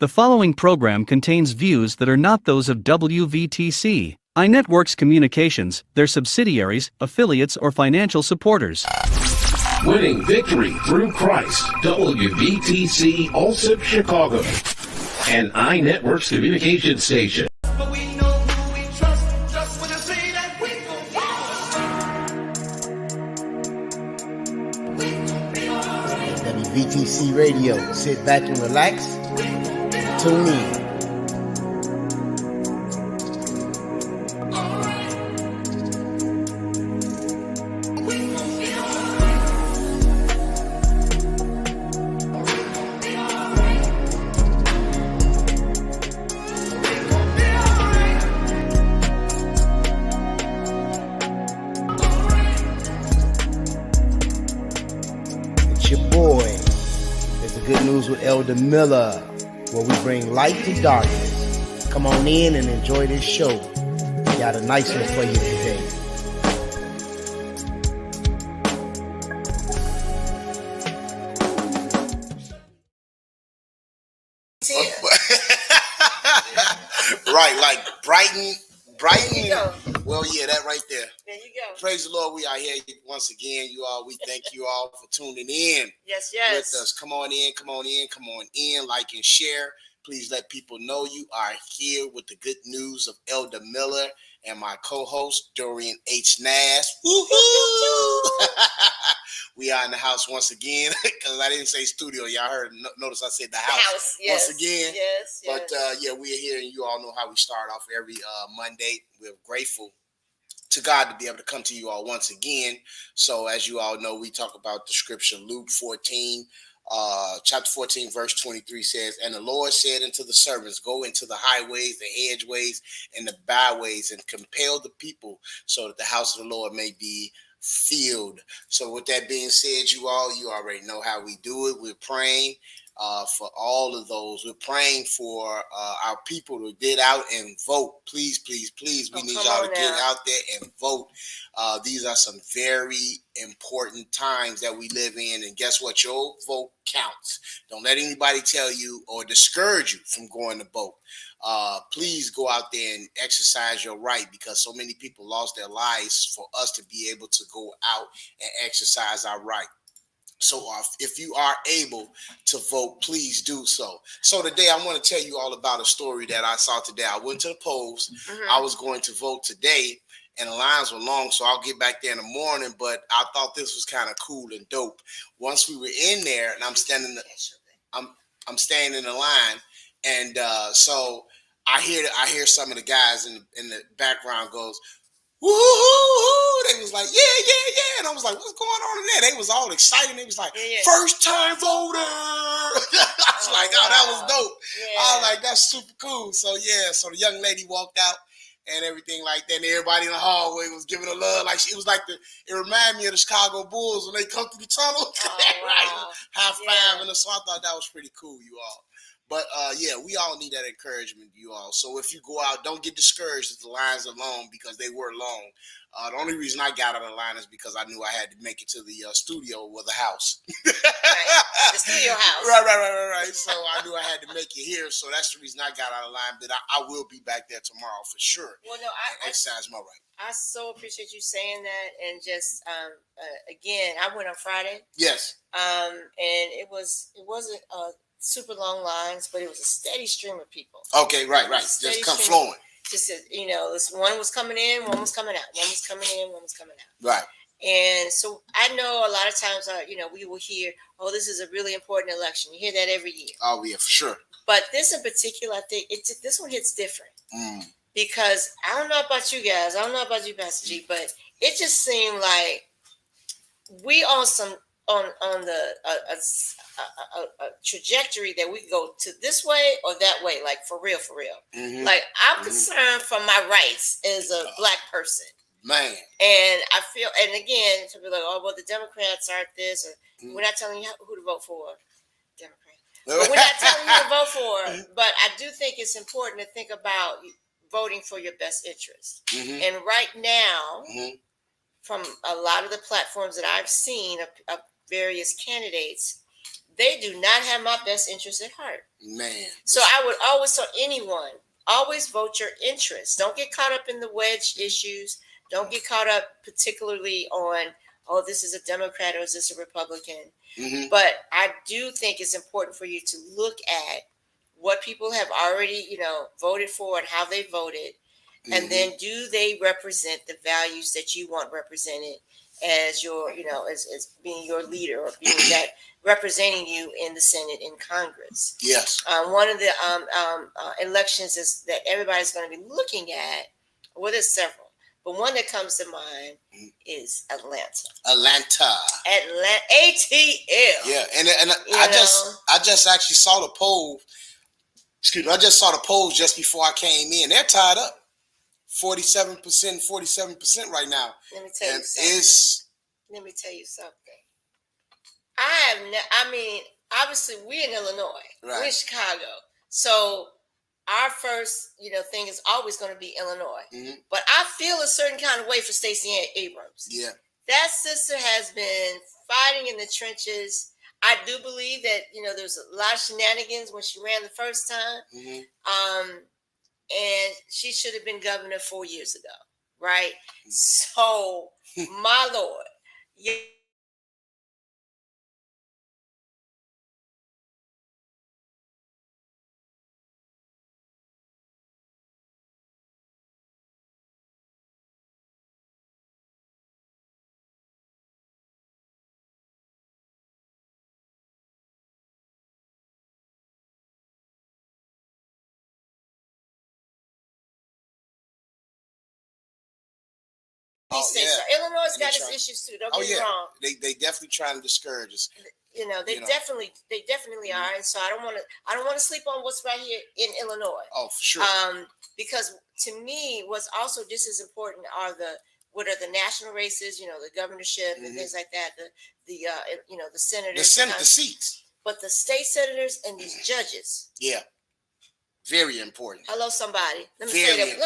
The following program contains views that are not those of WVTC, iNetworks Communications, their subsidiaries, affiliates, or financial supporters. Winning victory through Christ, WVTC Allsip Chicago, and iNetworks Communications Station. WVTC Radio. Sit back and relax. Tune in. It's your boy. There's the good news with Elder Miller, where we bring light to darkness. Come on in and enjoy this show. We got a nice one for you today. Right, like Brighton. There you go. Well, yeah, that right there. There you go. Praise the Lord. We are here once again. You all, we thank you all for tuning in Yes. with us. Come on in, like and share. Please let people know you are here with the good news of Elder Miller and my co-host, Dorian H. Nash. Woohoo! We are in the house once again, because I didn't say studio. Y'all heard, notice I said the house Yes. once again. Yes. But yeah, we are here, and you all know how we start off every Monday. We're grateful to God to be able to come to you all once again. So as you all know, we talk about the scripture, Luke 14, chapter 14, verse 23 says, "And the Lord said unto the servants, go into the highways, the hedgeways, and the byways, and compel the people, so that the house of the Lord may be filled." So with that being said, you already know how we do it. We're praying for all of those. We're praying for our people to get out and vote. Please. We need y'all to get out there and vote. These are some very important times that we live in. And guess what? Your vote counts. Don't let anybody tell you or discourage you from going to vote. Please go out there and exercise your right, because so many people lost their lives for us to be able to go out and exercise our right. So if you are able to vote, please do so. So today I want to tell you all about a story that I saw today. I went to the polls. I was going to vote today, and the lines were long, so I'll get back there in the morning. But I thought this was kind of cool and dope. Once we were in there, and I'm standing in the line, and so I hear some of the guys in the background goes, "Woo-hoo-hoo-hoo." They was like, yeah. And I was like, what's going on in there? They was all excited. They was like, first time voter. I was like, oh, that was dope. Yeah. I was like, that's super cool. So yeah, so the young lady walked out and everything like that. And everybody in the hallway was giving her love. Like it was like it reminded me of the Chicago Bulls when they come through the tunnel. Right. High five. And so I thought that was pretty cool, you all. But yeah, we all need that encouragement, you all. So if you go out, don't get discouraged if the lines are long, because they were long. The only reason I got on the line is because I knew I had to make it to the studio or the house. Right. The studio house. Right. So I knew I had to make it here. So that's the reason I got on the line. But I will be back there tomorrow for sure. Well, no, I exercise my right. I so appreciate you saying that. And just again, I went on Friday. Yes. And it wasn't super long lines, but it was a steady stream of people. Okay, right. Just come flowing. Just this one was coming in, one was coming out, one was coming in, one was coming out. Right. And so I know a lot of times, we will hear, "Oh, this is a really important election." You hear that every year. Oh yeah, for sure. But this in particular, I think this one hits different because I don't know about you guys, I don't know about you, Pastor G, but it just seemed like we on a trajectory that we can go to this way or that way, like for real. Mm-hmm. Like I'm concerned for my rights as a Black person. Man. And I feel, and again, to be like, "Oh, well, the Democrats aren't this," or we're not telling you who to vote for, Democrat. But we're not telling you to vote for. But I do think it's important to think about voting for your best interest. Mm-hmm. And right now, from a lot of the platforms that I've seen of various candidates, they do not have my best interest at heart. Man. So I would always tell anyone, always vote your interests. Don't get caught up in the wedge issues. Don't get caught up particularly on, oh, this is a Democrat or is this a Republican? Mm-hmm. But I do think it's important for you to look at what people have already, voted for and how they voted. Mm-hmm. And then do they represent the values that you want represented as your, as being your leader or being that representing you in the Senate and Congress. Yes. One of the elections is that everybody's going to be looking at. Well, there's several, but one that comes to mind is Atlanta. ATL. Yeah, and I just actually saw the poll. Excuse me, I just saw the polls just before I came in. They're tied up. 47% right now. Let me tell you something. Obviously we're in Illinois. Right. We're in Chicago. So our first, thing is always going to be Illinois. Mm-hmm. But I feel a certain kind of way for Stacey Abrams. Yeah. That sister has been fighting in the trenches. I do believe that, there's a lot of shenanigans when she ran the first time. Mm-hmm. And she should have been governor 4 years ago, right? So, my Lord, Illinois got its issues too. Don't get me wrong. They definitely trying to discourage us. They definitely are, and so I don't want to sleep on what's right here in Illinois. Oh, for sure. Because to me, what's also just as important are the national races, the governorship and things like that. The senators, the seats, but the state senators and these judges. Yeah. Very important. Hello, somebody. Let me say that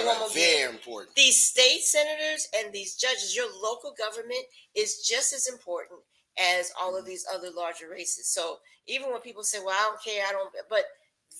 one more time. Very important. These state senators and these judges, your local government is just as important as all of these other larger races. So even when people say, well, I don't care, but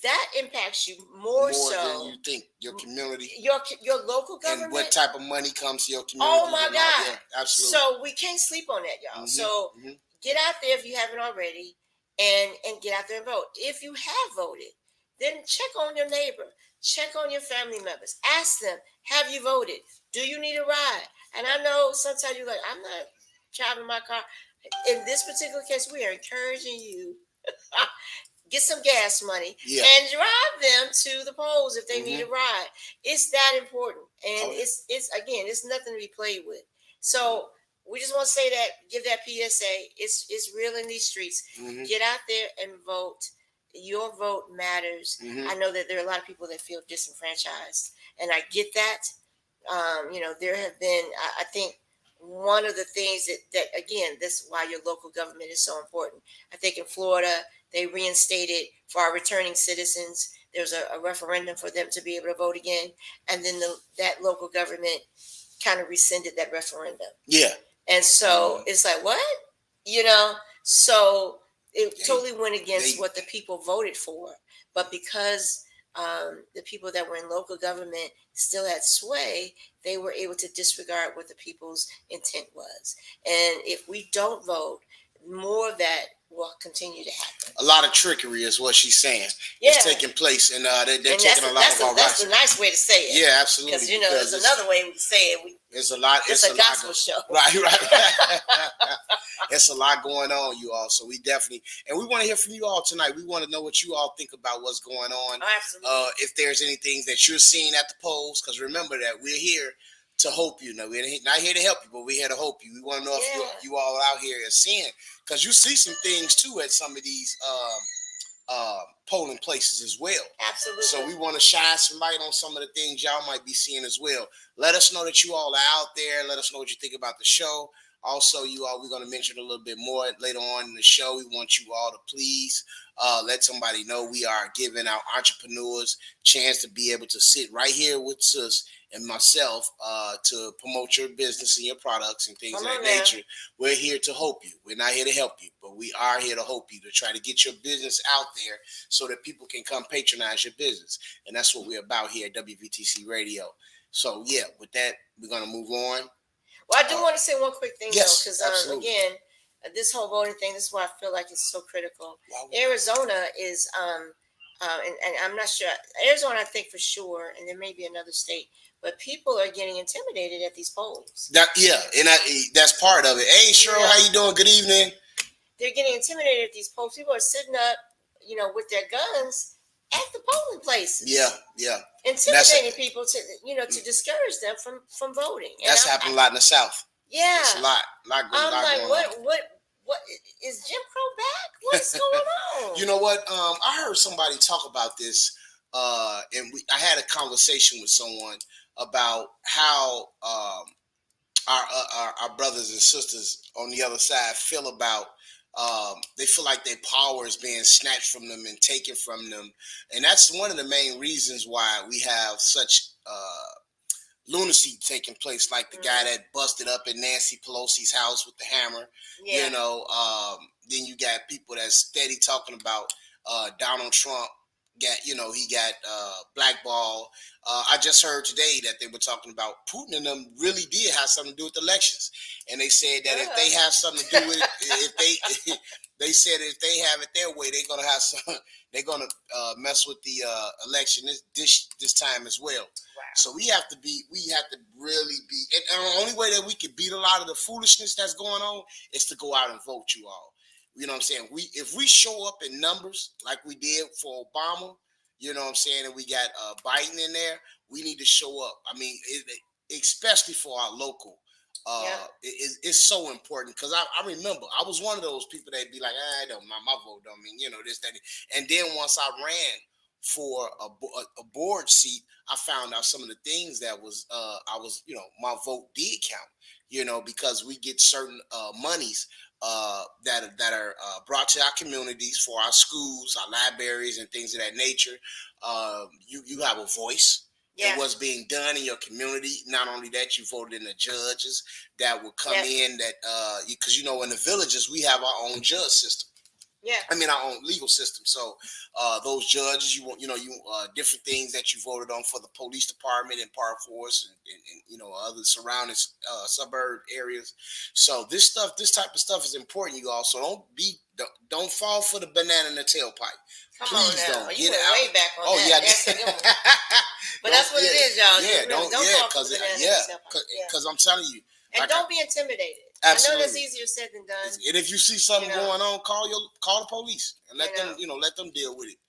that impacts you more so than you think. Your community, your local government, and what type of money comes to your community. Oh my God. Yeah, absolutely. So we can't sleep on that, y'all. So get out there if you haven't already and get out there and vote. If you have voted, then check on your neighbor, check on your family members, ask them, have you voted? Do you need a ride? And I know sometimes you're like, I'm not driving my car. In this particular case, we are encouraging you, get some gas money and drive them to the polls if they need a ride. It's that important. And it's nothing to be played with. So we just want to say that, give that PSA. It's real in these streets. Get out there and vote. Your vote matters. I know that there are a lot of people that feel disenfranchised, and I get that. There have been, I think, one of the things that again, this is why your local government is so important. I think in Florida, they reinstated for our returning citizens. There's a referendum for them to be able to vote again, and then that local government kind of rescinded that referendum. Yeah, and so it's like, what? So it totally went against what the people voted for. But because the people that were in local government still had sway, they were able to disregard what the people's intent was. And if we don't vote, more of that will continue to happen. A lot of trickery is what she's saying. Yeah. It's taking place, and they're taking a lot of our rights. That's a nice way to say it. Yeah, absolutely. Because there's another way we say it. It's a lot. It's a gospel show. Right. It's a lot going on, you all. So we definitely, and we want to hear from you all tonight. We want to know what you all think about what's going on. Oh, absolutely. If there's anything that you're seeing at the polls, because remember that we're here to hope you. We're not here to help you, but we're here to hope you. We want to know if you all out here are seeing, because you see some things too at some of these polling places as well. Absolutely. So we want to shine some light on some of the things y'all might be seeing as well. Let us know that you all are out there. Let us know what you think about the show. Also, you all, we're going to mention a little bit more later on in the show. We want you all to please let somebody know we are giving our entrepreneurs chance to be able to sit right here with us and myself to promote your business and your products and things of that nature. We're here to help you. We're not here to help you, but we are here to help you, to try to get your business out there so that people can come patronize your business. And that's what we're about here at WVTC Radio. So, yeah, with that, we're going to move on. Well, I do want to say one quick thing, yes, though, because, again, this whole voting thing, this is why I feel like it's so critical. Arizona is, and I'm not sure, Arizona, I think for sure, and there may be another state, but people are getting intimidated at these polls. That's part of it. Hey, Cheryl, how you doing? Good evening. They're getting intimidated at these polls. People are sitting up, with their guns at the polling places. Yeah. Intimidating people to, to discourage them from voting. And that's happened a lot in the South. Yeah. It's a lot going on. What is Jim Crow back? What's going on? You know what? I heard somebody talk about this, and I had a conversation with someone about how our brothers and sisters on the other side feel about. They feel like their power is being snatched from them and taken from them, and that's one of the main reasons why we have such lunacy taking place, like the guy that busted up in Nancy Pelosi's house with the hammer. Yeah. Then you got people that's steady talking about Donald Trump. He got blackball. I just heard today that they were talking about Putin and them really did have something to do with elections, and they said that if they have something to do with it, they said if they have it their way, they're gonna have some. They're gonna mess with the election this time as well. Wow. So we have to really be, and the only way that we can beat a lot of the foolishness that's going on is to go out and vote, you all. You know what I'm saying? If we show up in numbers like we did for Obama, you know what I'm saying, and we got Biden in there, we need to show up. I mean, especially for our local. It's so important because I remember I was one of those people that'd be like, my vote don't mean, this, that. And then once I ran for a board seat, I found out some of the things that was, my vote did count, because we get certain monies that are brought to our communities for our schools, our libraries, and things of that nature. You have a voice. Yeah. What's being done in your community. Not only that, you voted in the judges that will come in that because in the villages we have our own judge system. Yeah, I mean our own legal system. So those judges, you different things that you voted on for the police department and park force and other surrounding suburb areas. So this type of stuff is important, you all. So don't fall for the banana in the tailpipe. Please don't get out. Way back on that. That's a good one. But that's what it is, y'all. Because I'm telling you. And don't be intimidated. Absolutely. I know that's easier said than done. And if you see something going on, call the police and let them deal with it.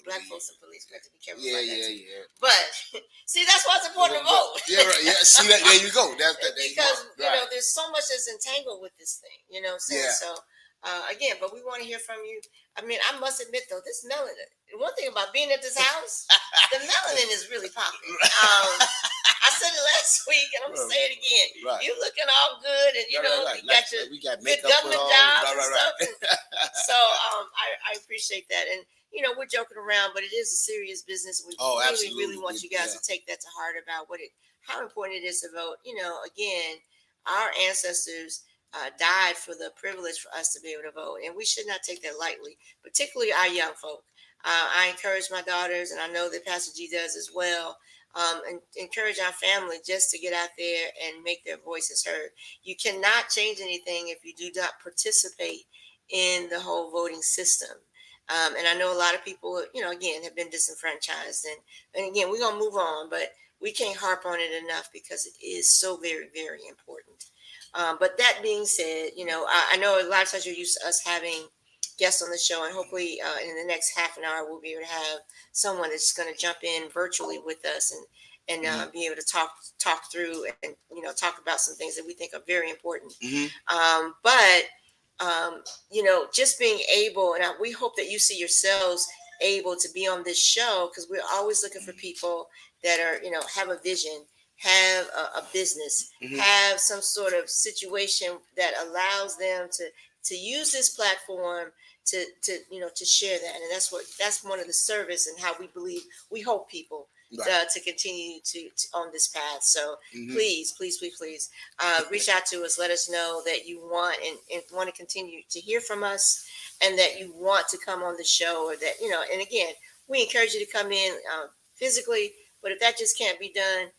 Black folks and police have to be careful. Yeah. But see, that's why it's important to vote. Yeah, right. Yeah. See that? There you go. Because there's so much that's entangled with this thing. You know what I'm saying? Yeah. So. Again, but we want to hear from you. I mean, I must admit, though, this melanin, one thing about being at this house, the melanin is really popping. I said it last week, and I'm going to say it again. Right. You looking all good, and, you got your good government jobs and stuff. So I appreciate that. And, we're joking around, but it is a serious business. We really want you guys to take that to heart about how important it is to vote. Again, our ancestors died for the privilege for us to be able to vote. And we should not take that lightly, particularly our young folk. I encourage my daughters, and I know that Pastor G does as well, and encourage our family just to get out there and make their voices heard. You cannot change anything if you do not participate in the whole voting system. And I know a lot of people, again, have been disenfranchised. And again, we're going to move on, but we can't harp on it enough because it is so very, very important. But that being said, I know a lot of times you're used to us having guests on the show, and hopefully in the next half an hour, we'll be able to have someone that's going to jump in virtually with us and be able to talk through and, talk about some things that we think are very important. Mm-hmm. Just being able, and we hope that you see yourselves able to be on this show, because we're always looking for people that are, have a vision have a business, have some sort of situation that allows them to use this platform to to share that. And that's one of the service and how we hope people to continue to on this path. So please reach out to us. Let us know that you want and want to continue to hear from us, and that you want to come on the show, or that and again, we encourage you to come in physically, but if that just can't be done,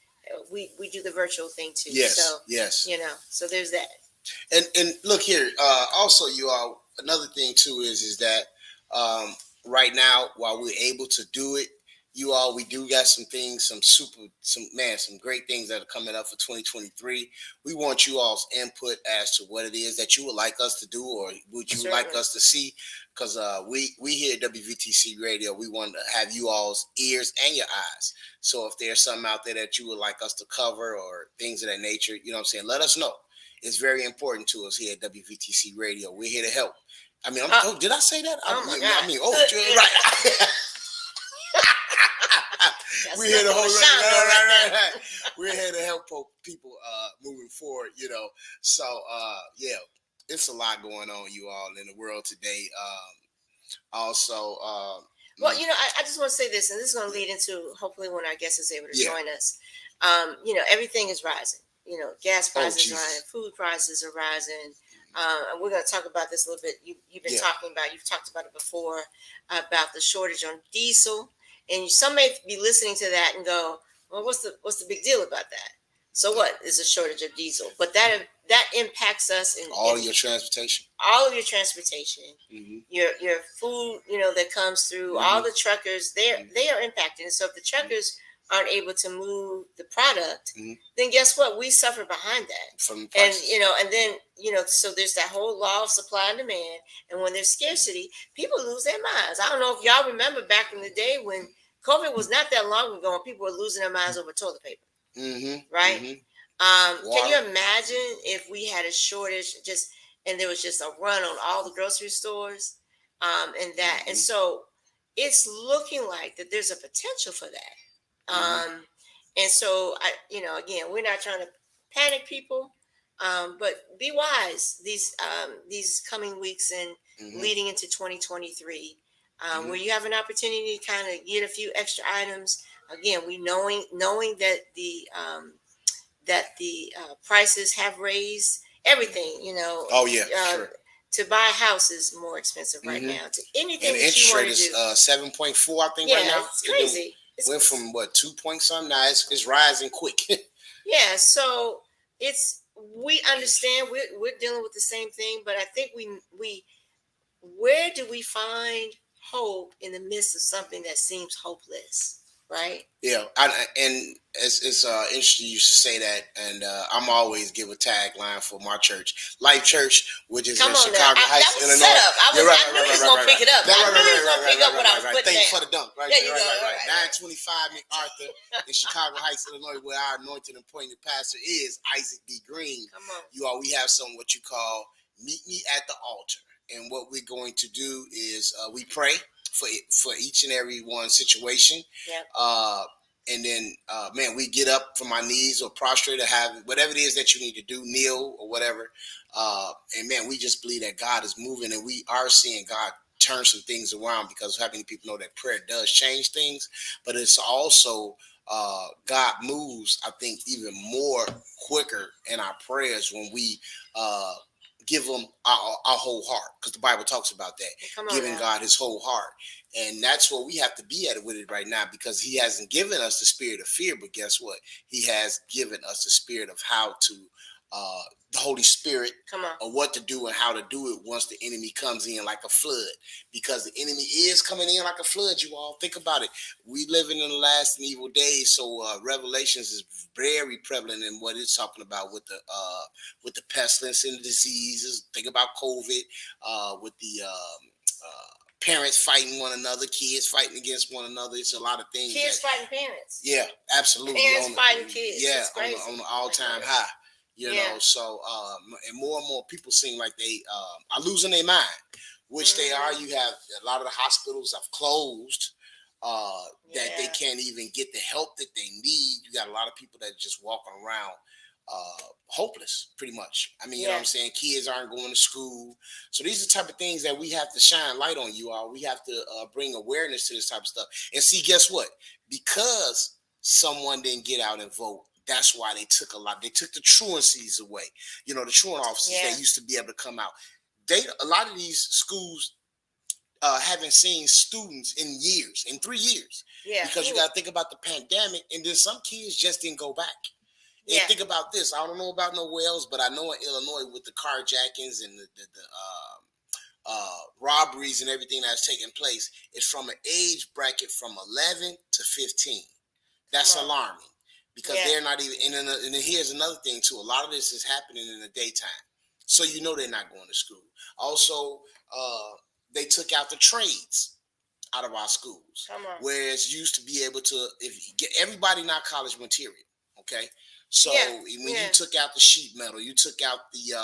we do the virtual thing too. Yes, so yes. So there's that. And look here, also you all, another thing too is that right now, while we're able to do it, you all, we do got some things, some great things that are coming up for 2023. We want you all's input as to what it is that you would like us to do, or would you like us to see, because we here at WVTC Radio, we want to have you all's ears and your eyes. So if there's something out there that you would like us to cover or things of that nature, you know what I'm saying, let us know. It's very important to us here at WVTC Radio. We're here to help. I mean, did I say that? Oh my God. I mean, right. We're here to hold right. We're here to help people moving forward, So yeah, it's a lot going on, you all, in the world today. Also, well, I just want to say this, and this is going to lead into hopefully when our guest is able to join us. Everything is rising. Gas prices are rising, food prices are rising. And we're going to talk about this a little bit. You've been talking about, you've talked about it before, about the shortage on diesel. And some may be listening to that and go, well, what's the big deal about that? So what is a shortage of diesel? But that impacts us in all of your transportation. All of your transportation, your food, that comes through, all the truckers, they are impacted. And so if the truckers aren't able to move the product, then guess what? We suffer behind that. From and then so there's that whole law of supply and demand. And when there's scarcity, people lose their minds. I don't know if y'all remember back in the day when COVID was not that long ago, and people were losing their minds over toilet paper. Right? Can you imagine if we had a shortage and there was just a run on all the grocery stores, and so it's looking like that there's a potential for that. And so again, we're not trying to panic people, but be wise these coming weeks and leading into 2023, where you have an opportunity to kind of get a few extra items. Again, we knowing that the prices have raised everything. Sure. To buy a house is more expensive right now. To anything and the that you want to interest do, rate is 7.4, I think, right now. It's crazy. Went from 2 point something. Now it's rising quick. Yeah, so we understand we're dealing with the same thing, but I think we where do we find hope in the midst of something that seems hopeless, right? Yeah, and it's interesting you should say that, and I'm always give a tagline for my church, Life Church, which is in Chicago Heights, Illinois. I knew he was going to pick it up. I knew he was going to pick up what I was putting down. Thank you for the dunk. Right. 925 MacArthur in Chicago Heights, Illinois, where our anointed and appointed pastor is Isaac B. Green. Come on. You all, we have something what you call Meet Me at the Altar, and what we're going to do is we pray for each and every one situation. Yeah. And then, we get up from our knees or prostrate or have whatever it is that you need to do, kneel or whatever. And we just believe that God is moving, and we are seeing God turn some things around, because how many people know that prayer does change things, but it's also God moves, I think, even more quicker in our prayers when we give him our whole heart, because the Bible talks about that, giving God his whole heart. And that's where we have to be at with it right now, because he hasn't given us the spirit of fear, but guess what? He has given us the spirit of how to, the Holy Spirit of what to do and how to do it once the enemy comes in like a flood, because the enemy is coming in like a flood. You all think about it. We living in the last and evil days. So Revelations is very prevalent in what it's talking about with the pestilence and the diseases. Think about COVID, with the parents fighting one another, kids fighting against one another. It's a lot of things. Kids fighting parents. Yeah, absolutely. Parents fighting kids. Yeah, on the all-time high. You know, so and more people seem like they are losing their mind, which they are. You have a lot of the hospitals have closed. that they can't even get the help that they need. You got a lot of people that just walking around hopeless, pretty much. I mean, you know what I'm saying? Kids aren't going to school. So these are the type of things that we have to shine light on, you all. We have to bring awareness to this type of stuff. And see, guess what? Because someone didn't get out and vote, that's why they took they took the truancies away. You know, the truant officers that used to be able to come out. A lot of these schools haven't seen students in 3 years. Yeah. Because you got to think about the pandemic, and then some kids just didn't go back. And think about this. I don't know about nowhere else, but I know in Illinois with the carjackings and the robberies and everything that's taking place, it's from an age bracket from 11 to 15. That's alarming because they're not even. And then here's another thing too. A lot of this is happening in the daytime, so you know they're not going to school. Also, they took out the trades out of our schools, whereas used to be able to get everybody not college material. Okay. So when you took out the sheet metal, you took out the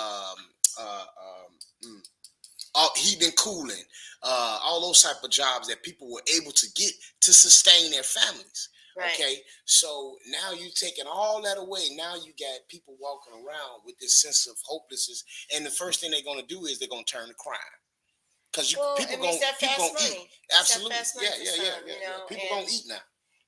heating and cooling, all those type of jobs that people were able to get to sustain their families. Right. Okay, so now you taking all that away. Now you got people walking around with this sense of hopelessness, and the first thing they're going to do is they're going to turn to crime. Because people going to eat. Absolutely, people going to eat now.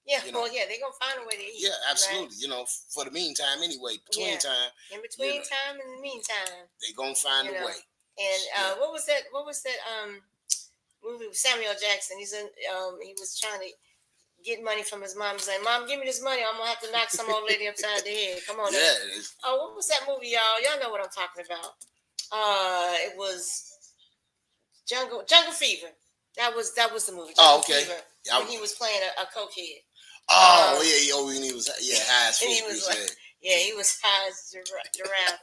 Yeah, they're going to find a way to eat. Yeah, absolutely. Right? You know, for the meantime anyway, between time. In between time and the meantime. They're going to find a way. And what was that movie with Samuel Jackson? He was trying to get money from his mom. He's like, Mom, give me this money. I'm going to have to knock some old lady upside the head. Come on. What was that movie, y'all? Y'all know what I'm talking about. It was Jungle Fever. That was the movie. Jungle Fever. When he was playing a cokehead. When he was high as he was he was high as giraffe.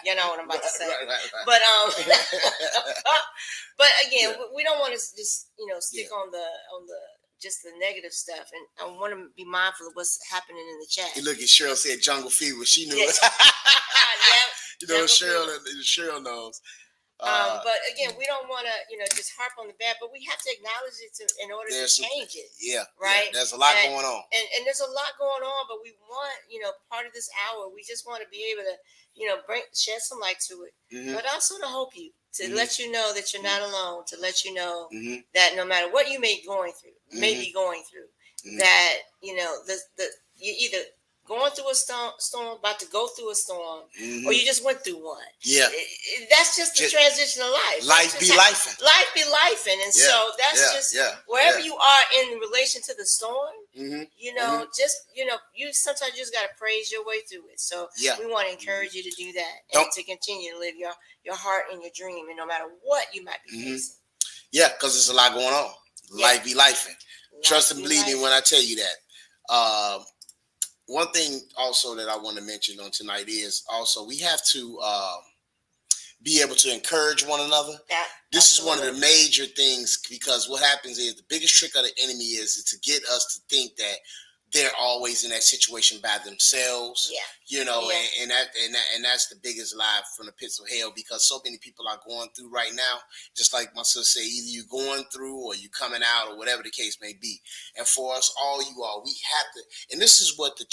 You know what I'm about to say. Right. But again, we don't want to just stick on the just the negative stuff, and I want to be mindful of what's happening in the chat. You look at Cheryl said Jungle Fever. She knew it. You know, Cheryl knows. But again, we don't want to, just harp on the bad, but we have to acknowledge it in order to change it. Yeah. Right. Yeah, there's a lot going on. And there's a lot going on, but we want, part of this hour, we just want to be able to, shed some light to it, but also to help you, to let you know that you're not alone, to let you know that no matter what you may be going through, that, you either going through a storm, about to go through a storm, or you just went through one. Yeah. That's just the transition of life. Life be lifing. Life be lifing. And so that's wherever you are in relation to the storm, you sometimes just got to praise your way through it. So we want to encourage you to do that and to continue to live your heart and your dream, and no matter what you might be facing. Yeah, because there's a lot going on. Life be lifing. Trust and believe me when I tell you that. One thing also that I want to mention on tonight is also we have to be able to encourage one another. This is one of the major things, because what happens is the biggest trick of the enemy is to get us to think that they're always in that situation by themselves. And that's the biggest lie from the pits of hell, because so many people are going through right now. Just like my sister said, either you're going through or you're coming out, or whatever the case may be. And for us, all you all, we have to. And this is what the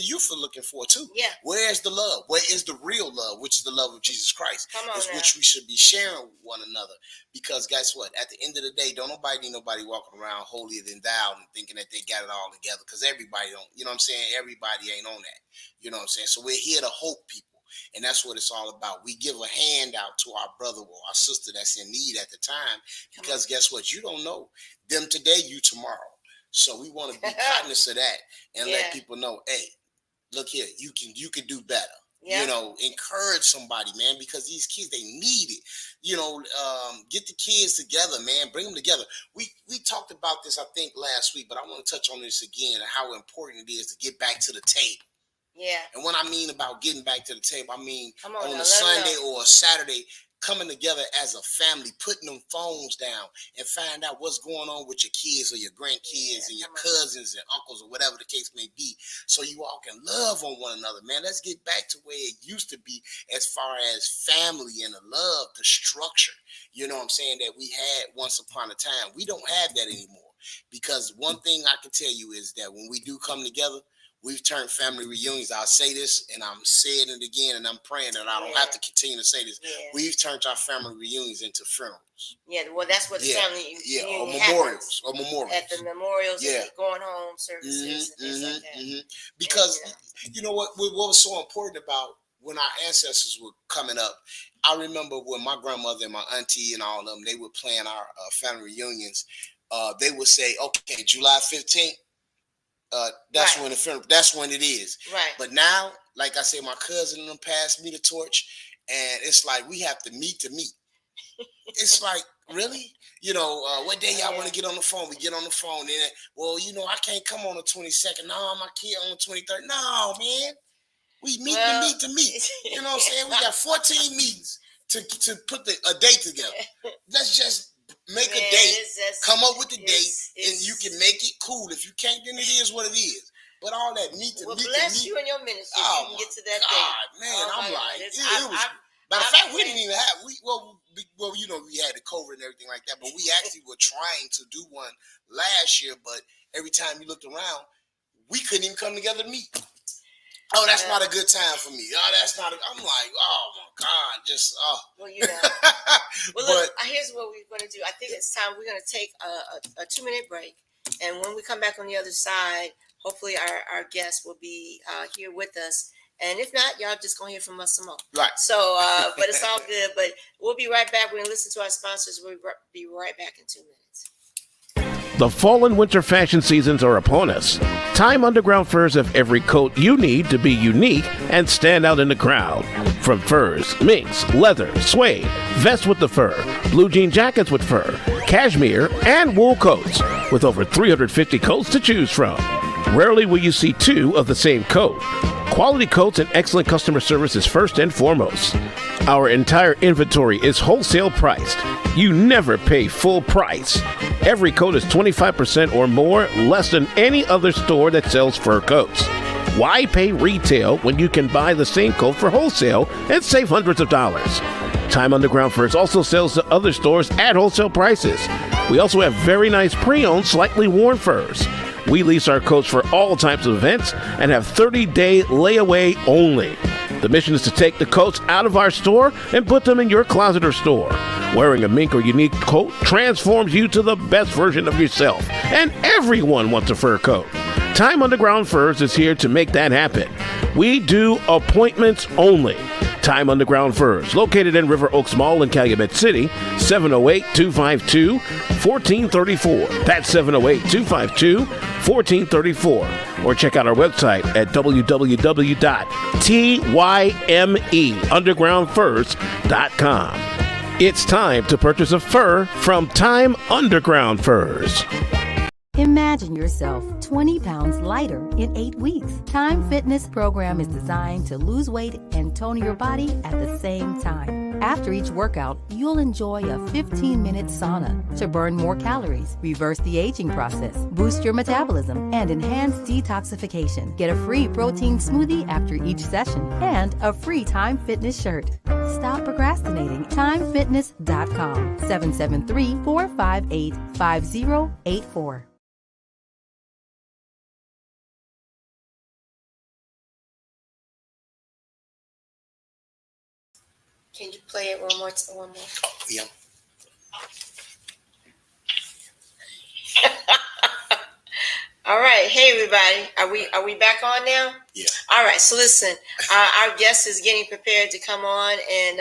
youth are looking for too. Yeah. Where is the love? Where is the real love, which is the love of Jesus Christ? Which we should be sharing with one another. Because guess what? At the end of the day, don't nobody walking around holier than thou and thinking that they got it all together. Because everybody don't. You know what I'm saying? Everybody ain't on that. You know what I'm saying? So we're here to hope people. And that's what it's all about. We give a hand out to our brother or our sister that's in need at the time. Because guess what? You don't know them today, you tomorrow. So we want to be cognizant of that and let people know, hey, look here, you can do better. Encourage somebody, man, because these kids, they need it. Get the kids together, man. Bring them together. We talked about this, I think, last week, but I want to touch on this again, how important it is to get back to the table. Yeah. And what I mean about getting back to the table, I mean on a Sunday or a Saturday, coming together as a family, putting them phones down and find out what's going on with your kids or your grandkids and your cousins and uncles or whatever the case may be, so you all can love on one another, man. Let's get back to where it used to be as far as family and the love, the structure, you know what I'm saying, that we had once upon a time. We don't have that anymore. because one thing I can tell you is that when we do come together, we've turned family reunions. I'll say this, and I'm saying it again, and I'm praying that I don't have to continue to say this. Yeah. We've turned our family reunions into funerals. Yeah, well, that's what the family or reunion memorials, happens. At the memorials, yeah, going home services, and things like that. Because you know what was so important about when our ancestors were coming up. I remember when my grandmother and my auntie and all of them, they would plan our family reunions. They would say, "Okay, July 15th." That's when that's when it is. Right. But now, like I said, my cousin and them passed me the torch, and it's like we have to meet. It's like, really? What day y'all want to get on the phone? We get on the phone, and well, I can't come on the 22nd. No, my kid on the 23rd. No, man. We meet to meet. You know what I'm saying? We got 14 meetings to put a date together. Let's just make a date, come up with the date, and you can make it cool. If you can't, then it is what it is. But all that meet to meet. Bless you and your ministry. You can get to that date. Man, I'm like, it was. Matter of fact, we didn't even have we had the COVID and everything like that, but we actually were trying to do one last year. But every time you looked around, we couldn't even come together to meet. Oh, that's not a good time for me. Oh, that's not. I'm like, oh my God, just Well, Well, look, here's what we're going to do. I think it's time. We're going to take a 2-minute break, and when we come back on the other side, hopefully our guest will be here with us. And if not, y'all just gonna hear from us some more. Right. So, but it's all good. But we'll be right back. We're gonna listen to our sponsors. We'll be right back in 2 minutes. The fall and winter fashion seasons are upon us. Time Underground Furs have every coat you need to be unique and stand out in the crowd. From furs, minks, leather, suede, vests with the fur, blue jean jackets with fur, cashmere, and wool coats, with over 350 coats to choose from. Rarely will you see two of the same coat. Quality coats and excellent customer service is first and foremost. Our entire inventory is wholesale priced. You never pay full price. Every coat is 25% or more less than any other store that sells fur coats. Why pay retail when you can buy the same coat for wholesale and save hundreds of dollars? Time Underground Furs also sells to other stores at wholesale prices. We also have very nice pre-owned, slightly worn furs. We lease our coats for all types of events and have 30-day layaway only. The mission is to take the coats out of our store and put them in your closet or store. Wearing a mink or unique coat transforms you to the best version of yourself, and everyone wants a fur coat. Time Underground Furs is here to make that happen. We do appointments only. Time Underground Furs, located in River Oaks Mall in Calumet City, 708-252-1434. That's 708-252-1434. Or check out our website at www.tymeundergroundfurs.com. It's time to purchase a fur from Time Underground Furs. Imagine yourself 20 pounds lighter in 8 weeks. Time Fitness program is designed to lose weight and tone your body at the same time. After each workout, you'll enjoy a 15-minute sauna to burn more calories, reverse the aging process, boost your metabolism, and enhance detoxification. Get a free protein smoothie after each session and a free Time Fitness shirt. Stop procrastinating. TimeFitness.com. 773-458-5084. Can you play it one more? Oh, yeah. All right. Hey, everybody. Are we back on now? Yeah. All right. So listen, our guest is getting prepared to come on, and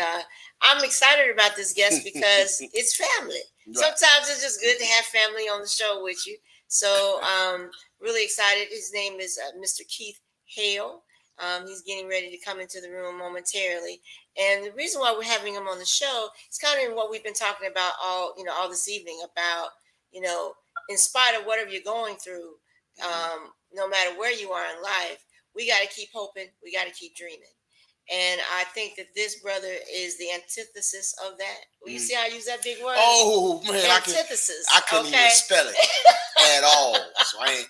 I'm excited about this guest because it's family. Right. Sometimes it's just good to have family on the show with you. So really excited. His name is Mr. Keith Hale. He's getting ready to come into the room momentarily. And the reason why we're having him on the show is kind of what we've been talking about all this evening about, in spite of whatever you're going through, no matter where you are in life, we got to keep hoping. We got to keep dreaming. And I think that this brother is the antithesis of that. Well, you see how I use that big word? Oh, man. Antithesis. I couldn't even spell it at all. So I ain't.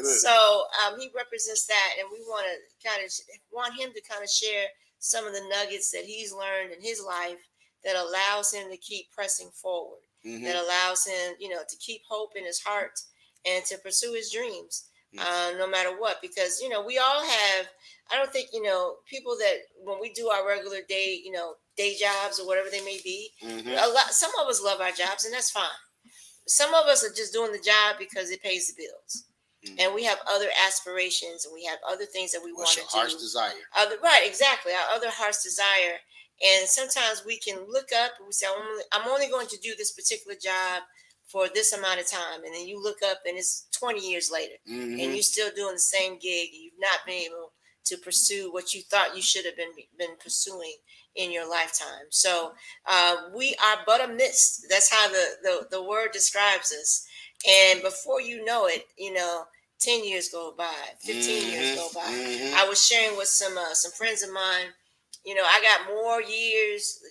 So he represents that, and we want him to kind of share some of the nuggets that he's learned in his life that allows him to keep pressing forward. that allows him, to keep hope in his heart and to pursue his dreams, no matter what. Because, we all have, I don't think, people that when we do our regular day, day jobs or whatever they may be, some of us love our jobs, and that's fine. Some of us are just doing the job because it pays the bills. And we have other aspirations, and we have other things that we want to do. Heart's desire. Right, exactly. Our other heart's desire. And sometimes we can look up and we say, I'm only going to do this particular job for this amount of time. And then you look up and it's 20 years later and you're still doing the same gig. And you've not been able to pursue what you thought you should have been pursuing in your lifetime. So we are but a mist. That's how the word describes us. And before you know it, 10 years go by, 15 years go by. I was sharing with some friends of mine, I got more years,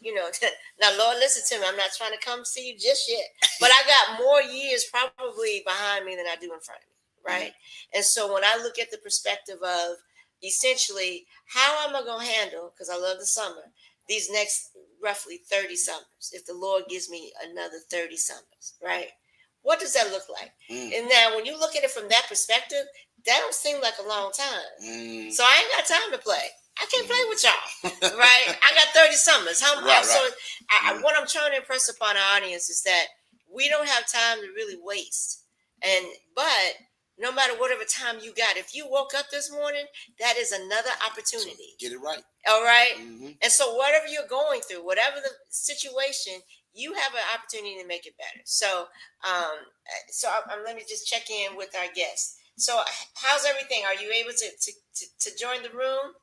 now Lord, listen to me. I'm not trying to come see you just yet, but I got more years probably behind me than I do in front of me. Right. And so when I look at the perspective of essentially, how am I going to handle, because I love the summer, these next roughly 30 summers, if the Lord gives me another 30 summers, right? What does that look like? And now when you look at it from that perspective, that don't seem like a long time. So I ain't got time to play. I can't play with y'all, right? I got 30 summers. What I'm trying to impress upon our audience is that we don't have time to really waste. But no matter whatever time you got, if you woke up this morning, that is another opportunity. Get it right. All right? And so whatever you're going through, whatever the situation, you have an opportunity to make it better. So, let me just check in with our guests. So, how's everything? Are you able to join the room?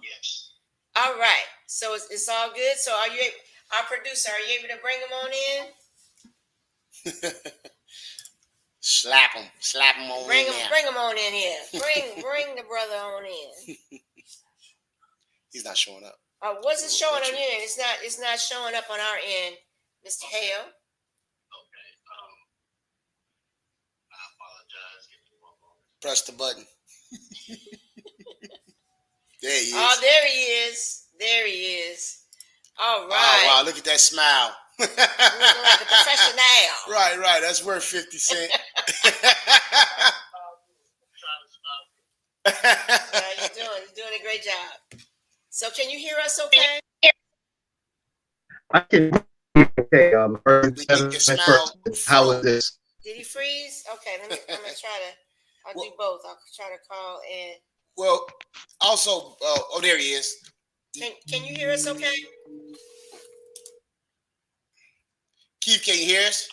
Yes. All right. So it's all good. So, our producer? Are you able to bring him on in? Slap him on in. Bring him on in here. Bring the brother on in. He's not showing up. What's it showing on your end? It's not showing up on our end, Mr. Hale. Okay. I apologize. Give me one moment. Press the button. There he is. Oh, there he is. All right. Oh, wow. Look at that smile. Looking like a professional. Right. That's worth 50 cents. You're doing a great job. So can you hear us okay? I can okay. How is this? Did he freeze? Okay, I'm gonna try to. I'll do both. I'll try to call in. Well, also, there he is. Can you hear us okay? Keith, can you hear us?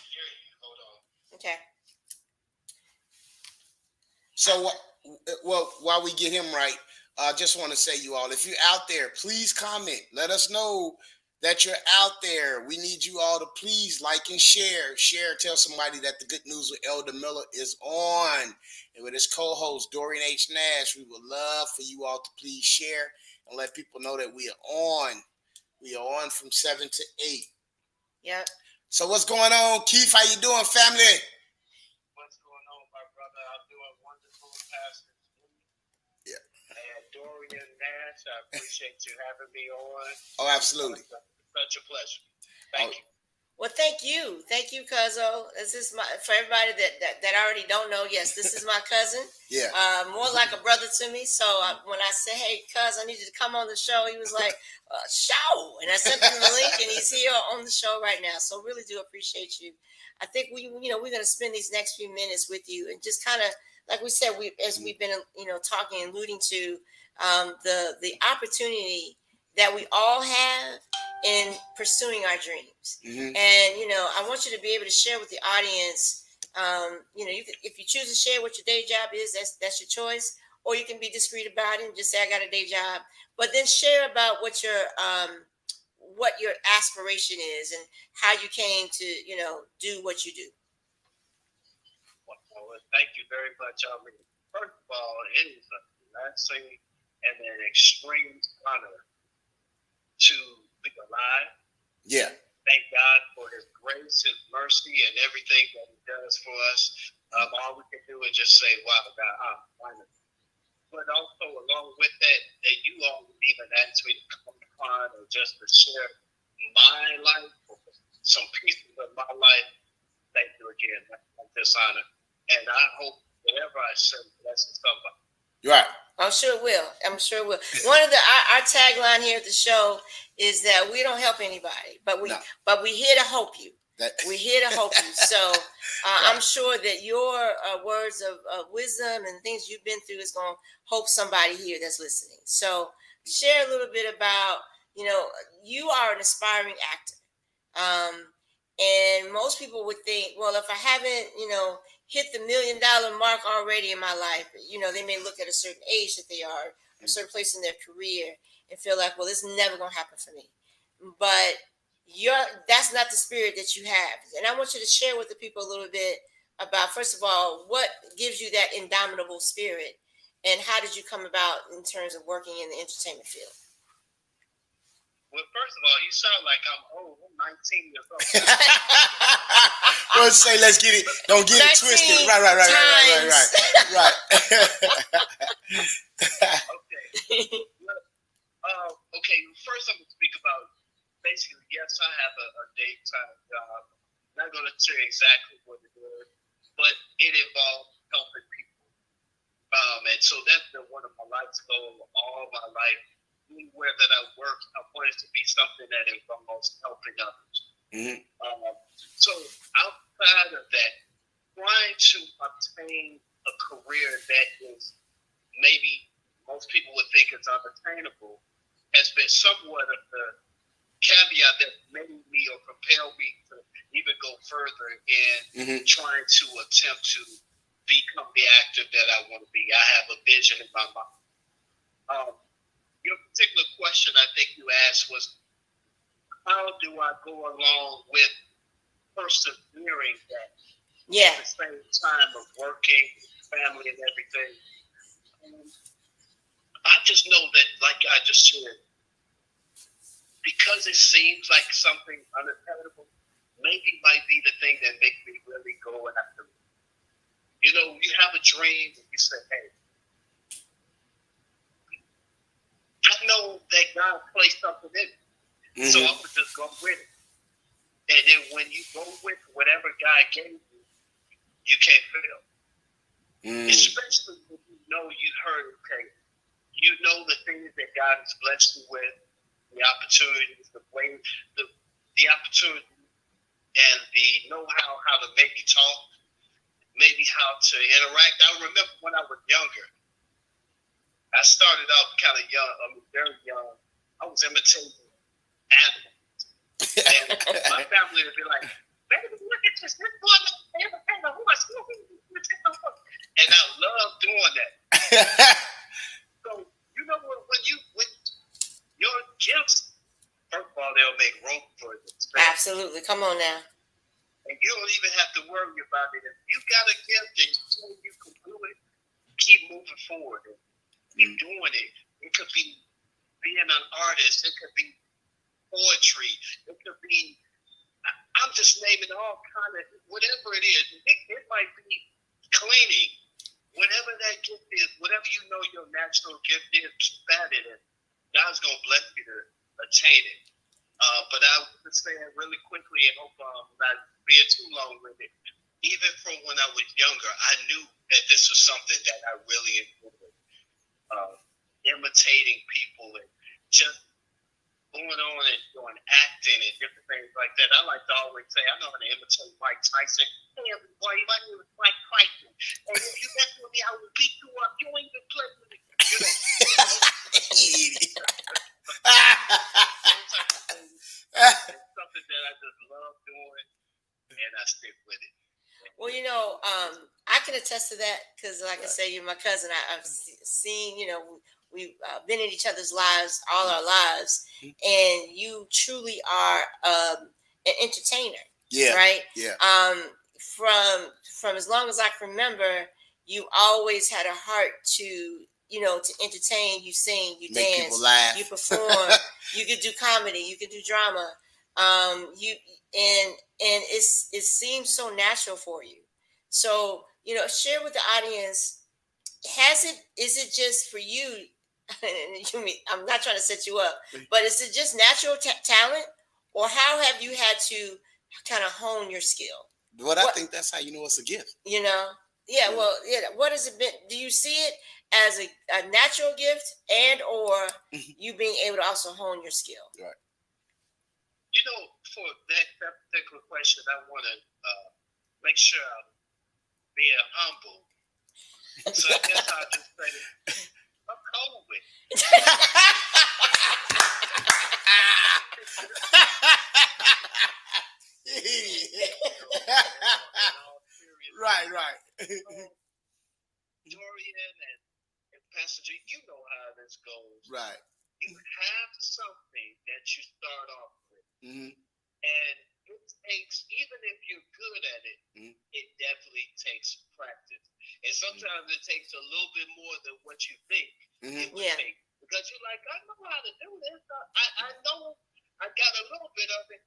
Hold on. Okay. So, while we get him right, I just want to say, you all, if you're out there, please comment. Let us know that you're out there. We need you all to please like and share. Tell somebody that the Good News with Elder Miller is on. And with his co-host, Dorian H. Nash, we would love for you all to please share and let people know that we are on. We are on from 7 to 8. Yep. So what's going on, Keith? How you doing, family? What's going on, my brother? I'm doing wonderful, Pastor. Yeah. And Dorian Nash, I appreciate you having me on. Oh, absolutely. Such a pleasure. Thank you. Well, thank you, Cuzzo. This is for everybody that already don't know. Yes, this is my cousin. Yeah. More like a brother to me. So when I said, "Hey, cuz, I need you to come on the show," he was like, "Show!" And I sent him the link, and he's here on the show right now. So really do appreciate you. I think we're going to spend these next few minutes with you, and just kind of like we said, as we've been talking and alluding to the opportunity that we all have in pursuing our dreams. And, I want you to be able to share with the audience, if you choose to share what your day job is, that's your choice, or you can be discreet about it and just say, I got a day job, but then share about what your aspiration is and how you came to, do what you do. Well, thank you very much. I mean, first of all, it is a blessing and an extreme honor to be alive. Yeah. Thank God for his grace, his mercy, and everything that he does for us. All we can do is just say, wow, God, I'm wonderful. But also along with that you all would even ask me to come upon or just to share my life or some pieces of my life. Thank you again. I'm dishonored. And I hope whatever I say blesses somebody. Right. I'm sure it will. I'm sure it will. One of our tagline here at the show is that we don't help anybody, but we're here to help you. We're here to help you. So Right. I'm sure that your words of wisdom and things you've been through is going to help somebody here that's listening. So share a little bit about, you are an aspiring actor. And most people would think, well, if I haven't, hit the $1 million mark already in my life, they may look at a certain age that they are, a certain place in their career, and feel like, well, it's never going to happen for me. But that's not the spirit that you have. And I want you to share with the people a little bit about, first of all, what gives you that indomitable spirit, and how did you come about in terms of working in the entertainment field? Well, first of all, you sound like I'm old. I'm 19 years old. Well, say, let's get it. Don't get it twisted. Right. Right. Okay. Okay. First, I'm going to speak about basically, yes, I have a daytime job. I'm not going to tell you exactly what it is, but it involves helping people. And so that's been one of my life's goals all my life. Anywhere that I work, I want it to be something that involves helping others. Mm-hmm. So outside of that, trying to obtain a career that is maybe most people would think is unattainable has been somewhat of the caveat that made me or propelled me to even go further in trying to attempt to become the actor that I want to be. I have a vision in my mind. Your particular question I think you asked was, how do I go along with persevering that at the same time of working, family and everything? I just know that, like I just said, because it seems like something unattainable, maybe might be the thing that makes me really go after it. You have a dream and you say, hey, I know that God placed something in me, so I'm going to just go with it. And then when you go with whatever God gave you, you can't fail. Especially when you heard, okay, you know the things that God has blessed you with, the opportunities, the way, the opportunity, and the know-how, how to maybe talk, maybe how to interact. I remember when I was younger, I started off kind of young, very young. I was imitating animals. And my family would be like, baby, look at this boy, imitate a horse. And I love doing that. So, when your gifts, first of all, they'll make room for it. Absolutely. Come on now. And you don't even have to worry about it. If you got a gift and you can do it, keep moving forward. Keep doing it. It could be being an artist. It could be poetry. It could be, I'm just naming all kind of, whatever it is. It might be cleaning. Whatever that gift is, whatever your natural gift is, keep at it. And God's going to bless you to attain it. But I would say it really quickly and hope not being too long with it. Even from when I was younger, I knew that this was something that I really enjoyed. Imitating people and just going on and doing acting and different things like that. I like to always say, I know how to imitate Mike Tyson. Hey, everybody, my name is Mike Tyson. And if you mess with me, I will beat you up. You ain't even play with me. It's something that I just love doing, and I stick with it. Well, I can attest to that because, like I say, you're my cousin. I've seen, we've been in each other's lives all our lives, and you truly are an entertainer. Yeah. Right. Yeah. From as long as I can remember, you always had a heart to entertain. You sing, you make dance, people laugh, you perform. You could do comedy, you could do drama. It seems so natural for you. So, share with the audience, is it just for you? I'm not trying to set you up, but is it just natural talent, or how have you had to kind of hone your skill. But I think that's how you know it's a gift. You know? Yeah, well, yeah. What has it been? Do you see it as a natural gift and or you being able to also hone your skill? Right. You know, for that particular question, I want to make sure I'm being humble. So I guess I'll just say, I'm cold with it. Right. Dorian and Pastor G, you know how this goes. Right. You have something that you start off with. Mm-hmm. And it takes, even if you're good at it, it definitely takes practice. And sometimes it takes a little bit more than what you think it would take. Because you're like, I know how to do this. I know I got a little bit of it,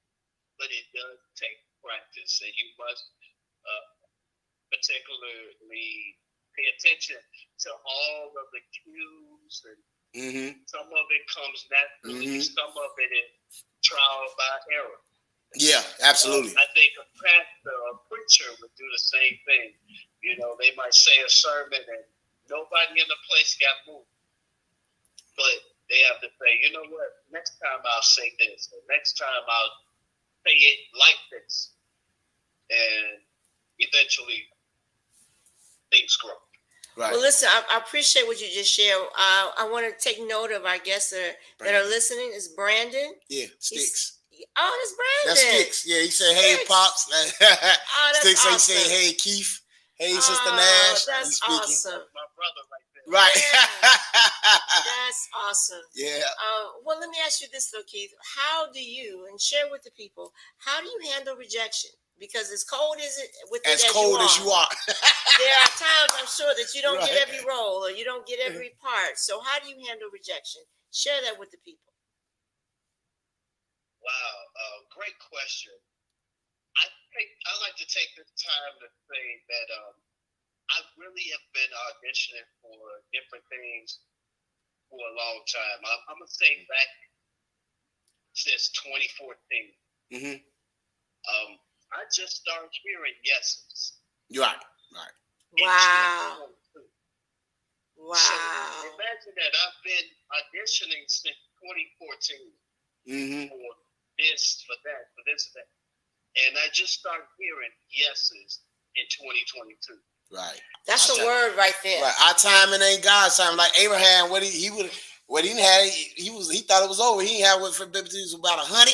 but it does take practice. And you must particularly pay attention to all of the cues. And some of it comes naturally. Some of it is trial by error. Yeah, absolutely. I think a pastor, a preacher would do the same thing. You know, they might say a sermon and nobody in the place got moved. But they have to say, you know what, next time I'll say this, or next time I'll say it like this. And eventually things grow. Right. Well, listen, I appreciate what you just shared. I want to take note of our guests that are listening. Is Brandon? Yeah, Sticks. Oh, that's Brandon. That's Sticks. Yeah, he said, "Hey, Sticks. Pops." That's Sticks. awesome. He said, "Hey, Keith. Hey, Sister Nash." That's awesome. My brother right there. Right. Yeah. That's awesome. Yeah. Well, let me ask you this, though, Keith. How do you, and share with the people, how do you handle rejection? Because as cold as it with as it cold as you are, there are times I'm sure that you don't Right. get every role or you don't get every part. So how do you handle rejection? Share that with the people. Wow, great question. I like to take this time to say that I really have been auditioning for different things for a long time. I'm gonna say back since 2014. I just started hearing yeses. Right. Wow. Wow. So imagine that I've been auditioning since 2014 for this, for that, for this, for that. And I just started hearing yeses in 2022. Right. That's a word right there. Right. Our timing ain't God's time. Like Abraham, he didn't have, he thought it was over. He didn't have what for Bible was about 100.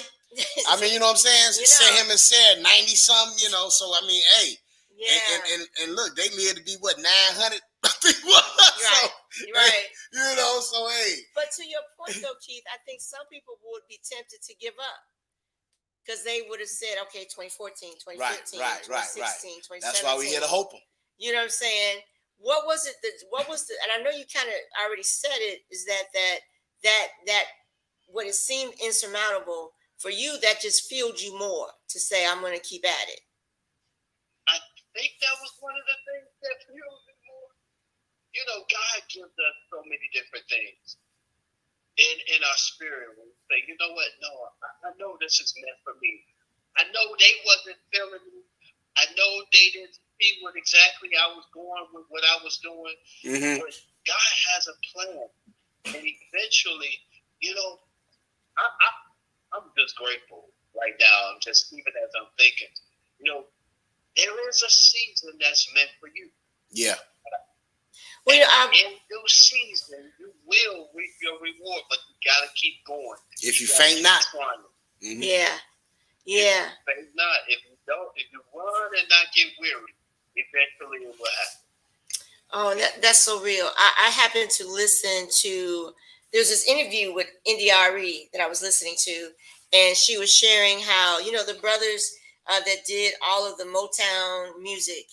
I mean, you know what I'm saying? Him and Sarah, 90 something, you know. So I mean, hey. Yeah. And look, they lived to be what, 900? Right. So, Right. You know, so hey. But to your point though, Keith, I think some people would be tempted to give up. Because they would have said, okay, 2014, 2015, 2016, 2017. That's why we here to hope them. You know what I'm saying? What was it and I know you kind of already said it, is that what it seemed insurmountable for you, that just fueled you more to say, I'm going to keep at it. I think that was one of the things that fueled me more. You know, God gives us so many different things in our spirit. When we say, you know what? No, I know this is meant for me. I know they wasn't feeling me. I know they didn't see what exactly I was going with, what I was doing. But God has a plan. And eventually, you know, I'm just grateful right now. I'm just, even as I'm thinking, you know, there is a season that's meant for you. Yeah. Well, in due season, you will reap your reward, but you gotta keep going. If you faint not. Yeah. If you faint not. If you run and not get weary, eventually it will happen. Oh, that's so real. I happened to listen to, there's this interview with NDRE that I was listening to, and she was sharing how, you know, the brothers that did all of the Motown music,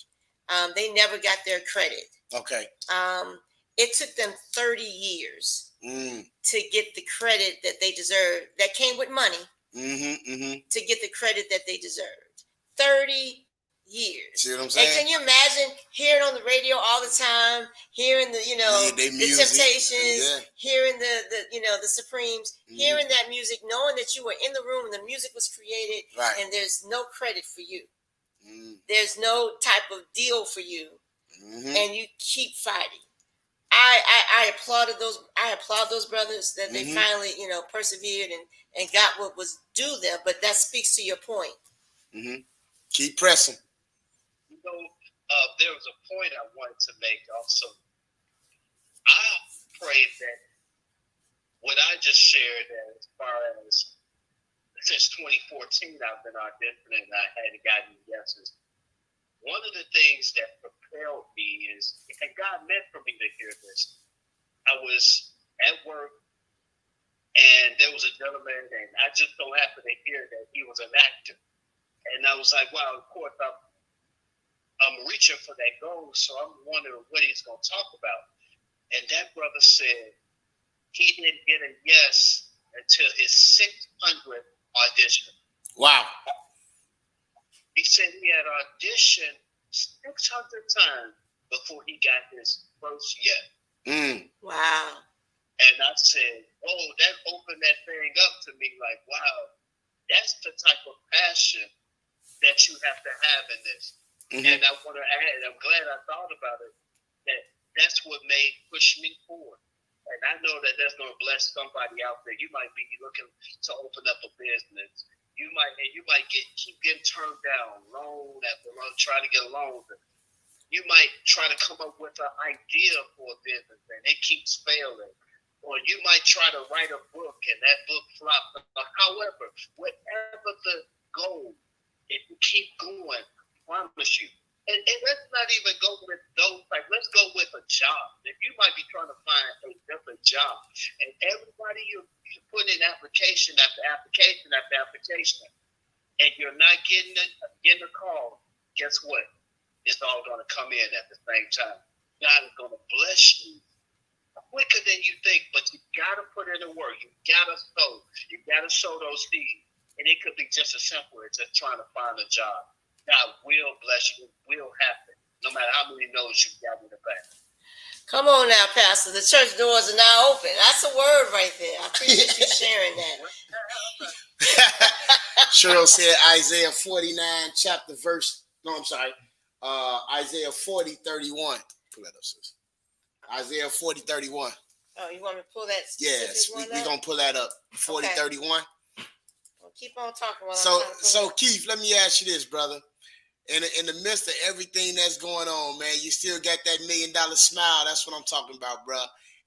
they never got their credit. Okay. It took them 30 years to get the credit that they deserved. That came with money to get the credit that they deserved. 30 years. See what I'm And saying? can you imagine hearing on the radio all the time, hearing the the Temptations, hearing the Supremes, hearing that music, knowing that you were in the room and the music was created, and there's no credit for you. There's no type of deal for you, and you keep fighting. I applauded those. I applaud those brothers that they finally persevered and got what was due them. But that speaks to your point. Keep pressing. There was a point I wanted to make also. I pray that what I just shared, as far as since 2014, I've been auditioning and I hadn't gotten yeses. One of the things that propelled me is, and God meant for me to hear this. I was at work and there was a gentleman, and I just so happened to hear that he was an actor. And I was like, wow, of course, I'm reaching for that goal, so I'm wondering what he's going to talk about. And that brother said he didn't get a yes until his 600th audition. Wow. He said he had auditioned 600 times before he got his first yes. Wow. And I said, oh, that opened that thing up to me like, wow, that's the type of passion that you have to have in this. And I want to add, I'm glad I thought about it, that's what made push me forward. And I know that that's going to bless somebody out there. You might be looking to open up a business. You might keep getting turned down, loan after loan, try to get a loan. You might try to come up with an idea for a business and it keeps failing. Or you might try to write a book and that book flops. However, whatever the goal, if you keep going, I promise you. And let's not even go with those, like, let's go with a job. If you might be trying to find a different job, and everybody you put in application after application after application, and you're not getting a call, guess what? It's all going to come in at the same time. God is going to bless you quicker than you think, but you got to put in the work. You got to sow. You got to sow those seeds. And it could be just as simple as just trying to find a job. God will bless you. It will happen, no matter how many no's you got in the back. Come on now, Pastor. The church doors are now open. That's a word right there. I appreciate you sharing that. Cheryl said Isaiah 49, Isaiah 40, 31. Pull that up, sis. Isaiah 40, 31. Oh, you want me to pull that? Yes, we're going to pull that up. 40, okay. 31. Well, keep on talking. So Keith, let me ask you this, brother. In the midst of everything that's going on, man, you still got that $1 million smile. That's what I'm talking about, bro.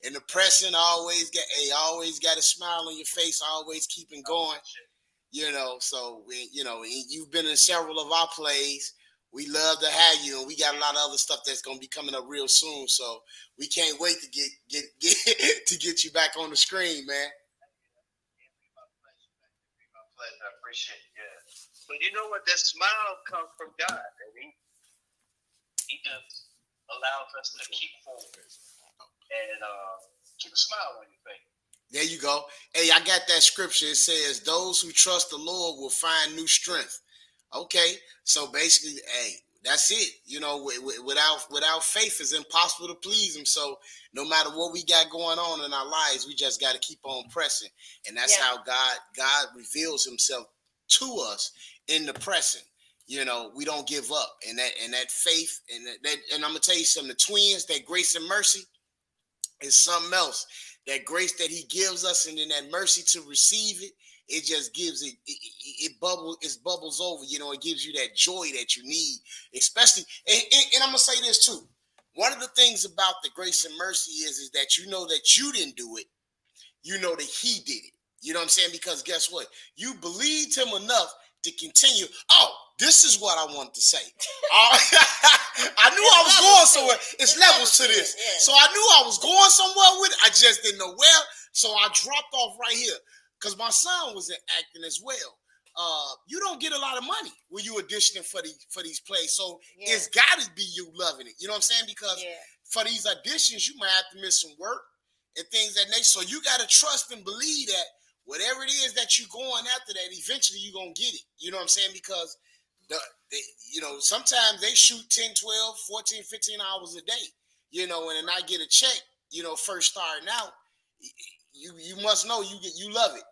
And the pressing, always got a smile on your face, always keeping going. So you've been in several of our plays. We love to have you, and we got a lot of other stuff that's gonna be coming up real soon. So we can't wait to get to get you back on the screen, man. I appreciate it. Yeah. But you know what? That smile comes from God, and He just allows us to keep forward and keep a smile on your face. There you go. Hey, I got that scripture. It says, "Those who trust the Lord will find new strength." Okay, so basically, hey, that's it. Without faith, it's impossible to please Him. So no matter what we got going on in our lives, we just got to keep on pressing, and that's how God reveals Himself to us in the pressing. We don't give up, and that faith, and I'm gonna tell you something. The twins, that grace and mercy, is something else. That grace that He gives us, and then that mercy to receive it. It just gives it bubbles over, it gives you that joy that you need, especially, and I'm going to say this too. One of the things about the grace and mercy is that you know that you didn't do it. You know that He did it. You know what I'm saying? Because guess what? You believed Him enough to continue. Oh, this is what I wanted to say. I knew I was going somewhere. It's levels to this. Yeah. So I knew I was going somewhere with it. I just didn't know where. So I dropped off right here. Because my son was in acting as well. You don't get a lot of money when you auditioning for these plays. So it's got to be you loving it. You know what I'm saying? Because for these auditions, you might have to miss some work and things that nature. So you got to trust and believe that whatever it is that you're going after, that eventually you're going to get it. You know what I'm saying? Because sometimes they shoot 10, 12, 14, 15 hours a day, and I get a check, first starting out. You must know you love it.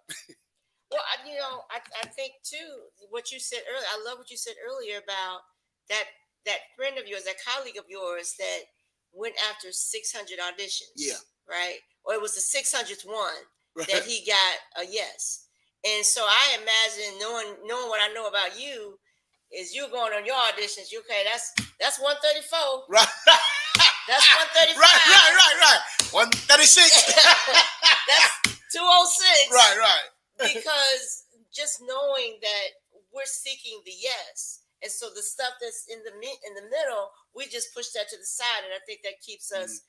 Well, I think too what you said earlier. I love what you said earlier about that friend of yours, that colleague of yours that went after 600 auditions. Yeah. Right. Or it was the 600th one Right. that he got a yes. And so I imagine knowing what I know about you is you going on your auditions. Okay, that's 134. Right. That's 135. Right. 136. That's 206. Right. Because just knowing that we're seeking the yes, and so the stuff that's in the middle, we just push that to the side, and I think that keeps us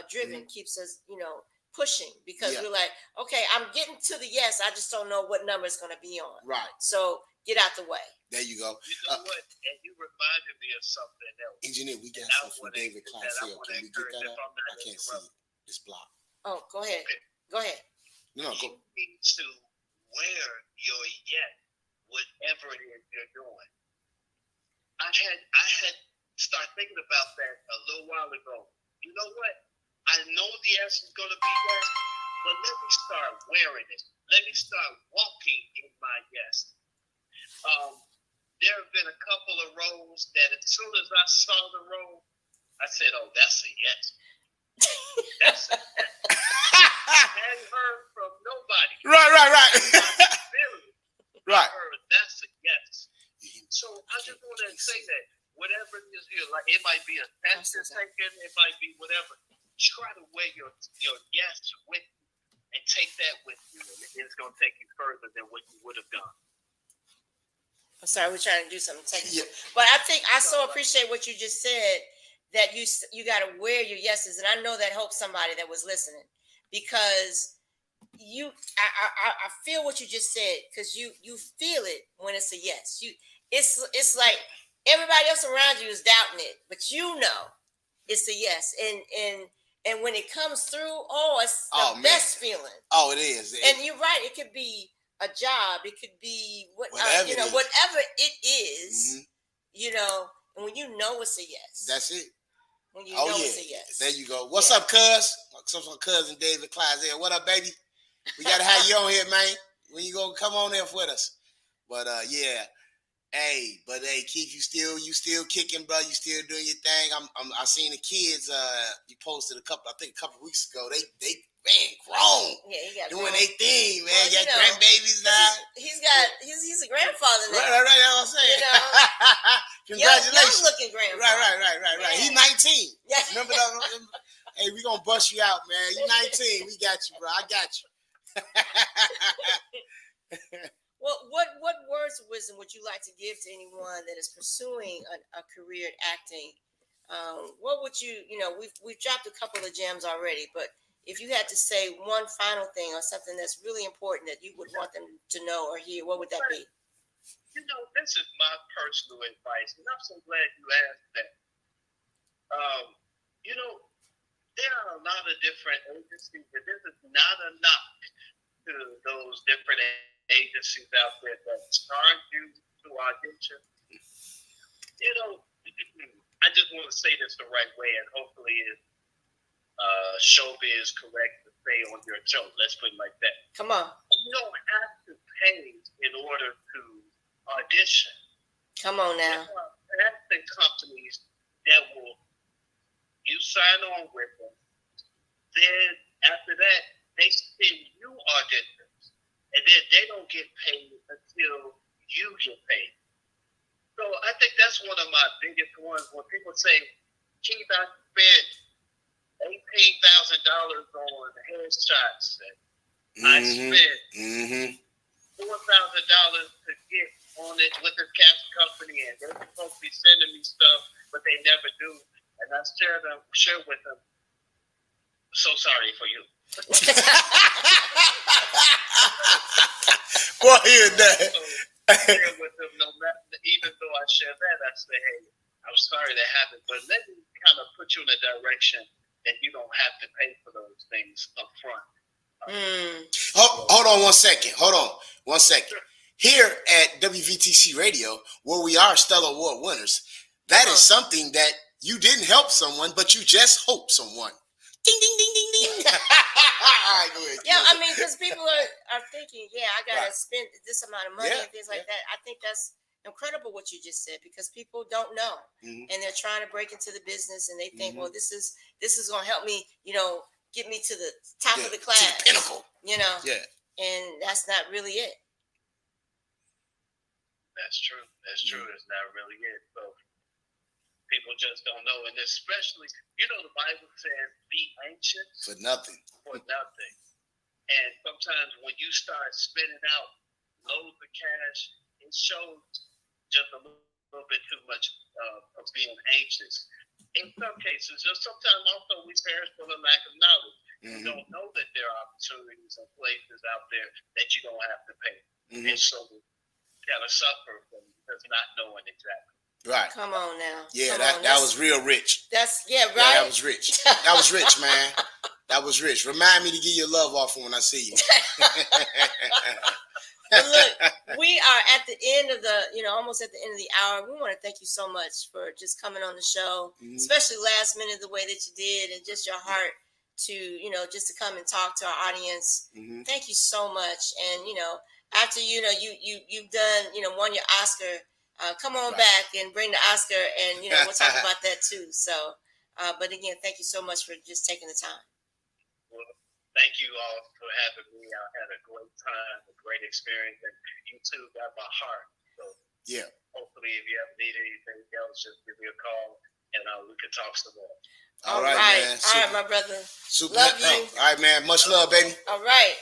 driven, keeps us pushing, because we're like, okay, I'm getting to the yes, I just don't know what number it's going to be on. Right. So get out the way. There you go. You know what? And you reminded me of something else. Engineer, we got something from David Classell. Can we get that up? I can't see it. It's blocked. Oh, go ahead. Okay. Go ahead. No, You go. need to wear your yes, whatever it is you're doing. I had started thinking about that a little while ago. You know what? I know the yes is going to be yes, but let me start wearing it. Let me start walking in my yes. There have been a couple of roles that as soon as I saw the role, I said, "Oh, that's a yes." That's a yes. I hadn't heard from nobody. Right. Right. That's a yes. So I just want to say that whatever it is here, like it might be a test you're taking, it might be whatever. Try to wear your yes with you and take that with you, and it's going to take you further than what you would have done. I'm sorry, we're trying to do something technical, but I think I so appreciate what you just said, that you got to wear your yeses, and I know that helps somebody that was listening, because I feel what you just said, because you feel it when it's a yes. It's like everybody else around you is doubting it, but it's a yes, and when it comes through, it's the best feeling. Oh, it is. And you're right. It could be a job. It could be whatever it is. Mm-hmm. And when it's a yes. That's it. When it's a yes. There you go. What's up, cuz? What's up, cousin David Clausell? What up, baby? We gotta have you on here, man. When you gonna come on here with us? But Hey, Keith, you still kicking, bro. You still doing your thing. I seen the kids. You posted a couple weeks ago. They grown. Yeah, he got doing grown. their thing, man. Well, got grandbabies now. He's a grandfather now. Right. That's what I'm saying. Congratulations. Young looking grandfather. Right. Yeah. He's 19. Yeah. Remember that? Hey, we gonna bust you out, man. You 19. We got you, bro. I got you. Well, what words of wisdom would you like to give to anyone that is pursuing a career in acting? What would we've dropped a couple of gems already, but if you had to say one final thing or something that's really important that you would want them to know or hear, what would that be? This is my personal advice, and I'm so glad you asked that. There are a lot of different agencies, but this is not a knock to those different agencies out there that charge you to audition. I just want to say this the right way, and hopefully showbiz correct to say on your show. Let's put it like that. Come on. You don't have to pay in order to audition. Come on now. There are casting companies that will you sign on with them. Then after that, they send you auditions. And then they don't get paid until you get paid. So I think that's one of my biggest ones. When people say, Keith, I spent $18,000 on headshots. I spent $4,000 to get on it with this casting company, and they're supposed to be sending me stuff, but they never do. And I share with them, so sorry for you. Boy, hear that. So share with them, even though I share that, I say, hey, I'm sorry that happened, but let me kind of put you in a direction that you don't have to pay for those things up front. Hold on 1 second. here at WVTC Radio, where we are Stellar Award winners, that is something that you didn't help someone, but you just hope someone. Ding, ding, ding, ding, ding. All right, go ahead. Yeah, I mean, because people are thinking, yeah, I got to spend this amount of money Yeah, and things like that. I think that's incredible what you just said, because people don't know, and they're trying to break into the business, and they think, well, this is going to help me, get me to the top of the class, to the pinnacle. Yeah, and that's not really it. That's true. That's true. It's not really it. So people just don't know, and especially, the Bible says, "Be anxious for nothing." For nothing. And sometimes when you start spending out loads of cash, it shows just a little bit too much of being anxious. In some cases, just sometimes also we perish for the lack of knowledge. You don't know that there are opportunities and places out there that you don't have to pay, and so you kind of suffer from just not knowing exactly. Right. Come on now. Yeah, that was real rich. Right. Yeah, that was rich. That was rich, man. That was rich. Remind me to give you a love offer when I see you. Look, we are at the end of almost at the end of the hour. We want to thank you so much for just coming on the show, especially last minute, the way that you did, and just your heart to, just to come and talk to our audience. Thank you so much. And, after, you've done, won your Oscar, come on back and bring the Oscar, and, we'll talk about that too. So, but again, thank you so much for just taking the time. Well, thank you all for having me. I had a great time, a great experience, and you two got my heart. So, yeah. Hopefully, if you ever need anything else, just give me a call, and we can talk some more. All right, man. All right, my brother. Super. Love you. All right, man. Much love, baby. All right.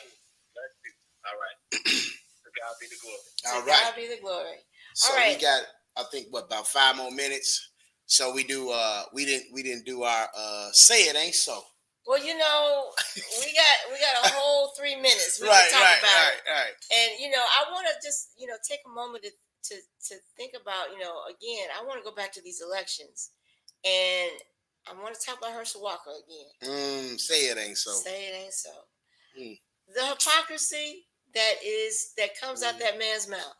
Love you. All right. To God be the glory. All right. To God be the glory. So we got, I think, about 5 more minutes. So we do. We didn't do our say it ain't so. Well, we got a whole 3 minutes we can talk about it. Right. And I want to just take a moment to think about again. I want to go back to these elections, and I want to talk about Herschel Walker again. Say it ain't so. Say it ain't so. The hypocrisy that comes out that man's mouth.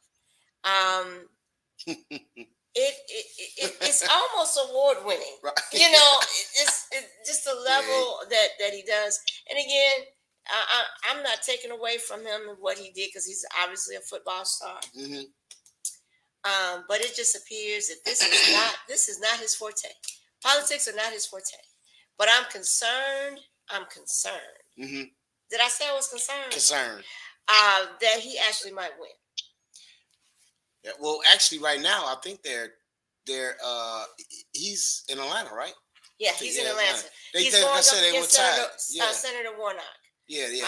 It's almost award winning. Right. It's just the level that he does. And again, I'm not taking away from him and what he did, because he's obviously a football star. But it just appears that this is not his forte. Politics are not his forte. But I'm concerned. Did I say I was concerned? Concerned. That he actually might win. Yeah, well, actually, right now, I think he's in Atlanta, right? Yeah, he's in Atlanta. He's going up against Senator Warnock. Yeah, they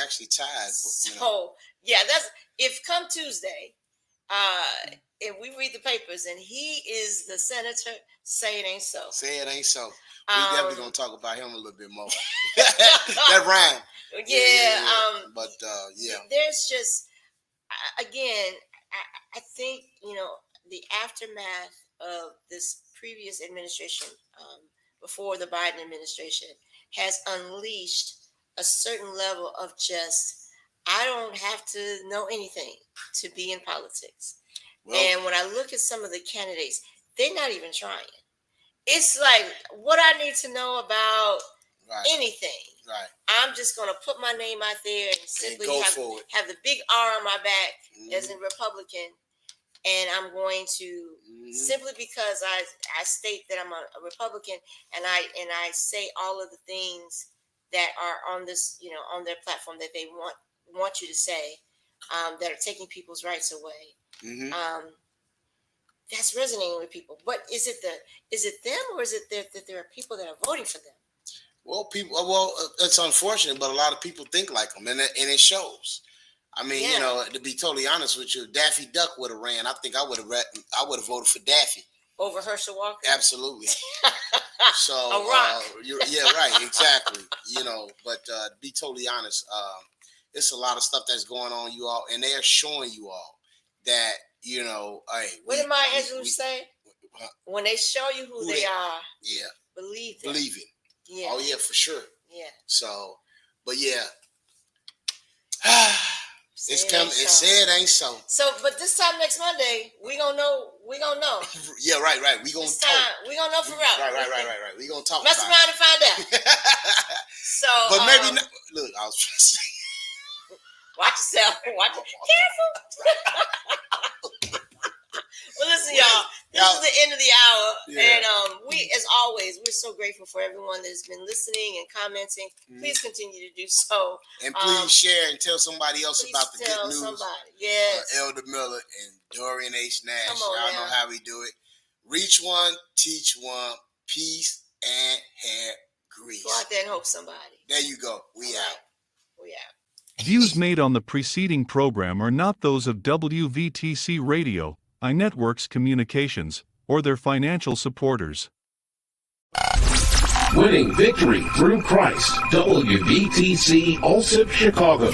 actually tied. So, that's if come Tuesday, and we read the papers, and he is the senator, say it ain't so. Say it ain't so. We definitely gonna talk about him a little bit more. That rhyme. Yeah. But there's just again. I think, the aftermath of this previous administration, before the Biden administration, has unleashed a certain level of just, I don't have to know anything to be in politics. Well, and when I look at some of the candidates, they're not even trying. It's like, what I need to know about anything. Right. I'm just going to put my name out there and simply have the big R on my back as a Republican. And I'm going to simply because I state that I'm a Republican, and I say all of the things that are on this, on their platform that they want you to say, that are taking people's rights away. That's resonating with people. But is it them, or is it that there are people that are voting for them? Well, it's unfortunate, but a lot of people think like them, and it shows. I mean, to be totally honest with you, if Daffy Duck would have ran, I think I would have voted for Daffy over Herschel Walker. Absolutely. So, a rock. Right, exactly. But to be totally honest, it's a lot of stuff that's going on, you all, and they are showing you all that hey. What did Maya Angelou say? When they show you who they are, believe them. Believe it. Yeah. Oh yeah, for sure. Yeah. So, but yeah. It's coming. It said ain't so. So, but this time next Monday, we gonna know. Yeah, right. We gonna talk. We gonna know for real. Right. We gonna talk. Mess about around and find out. So, but maybe not. Look, I was trying to say. Watch yourself. Careful. Well, listen, y'all. This is the end of the hour, and we, as always, we're so grateful for everyone that's been listening and commenting. Please continue to do so, and please share and tell somebody else about the good news. Somebody, yes. Elder Miller and Dorian H. Nash. Y'all know how we do it. Reach one, teach one, peace and hair grease. Go out there and help somebody. There you go. We out. Views made on the preceding program are not those of WVTC Radio, iNetworks Communications, or their financial supporters. Winning victory through Christ. WVTC Allsip Chicago.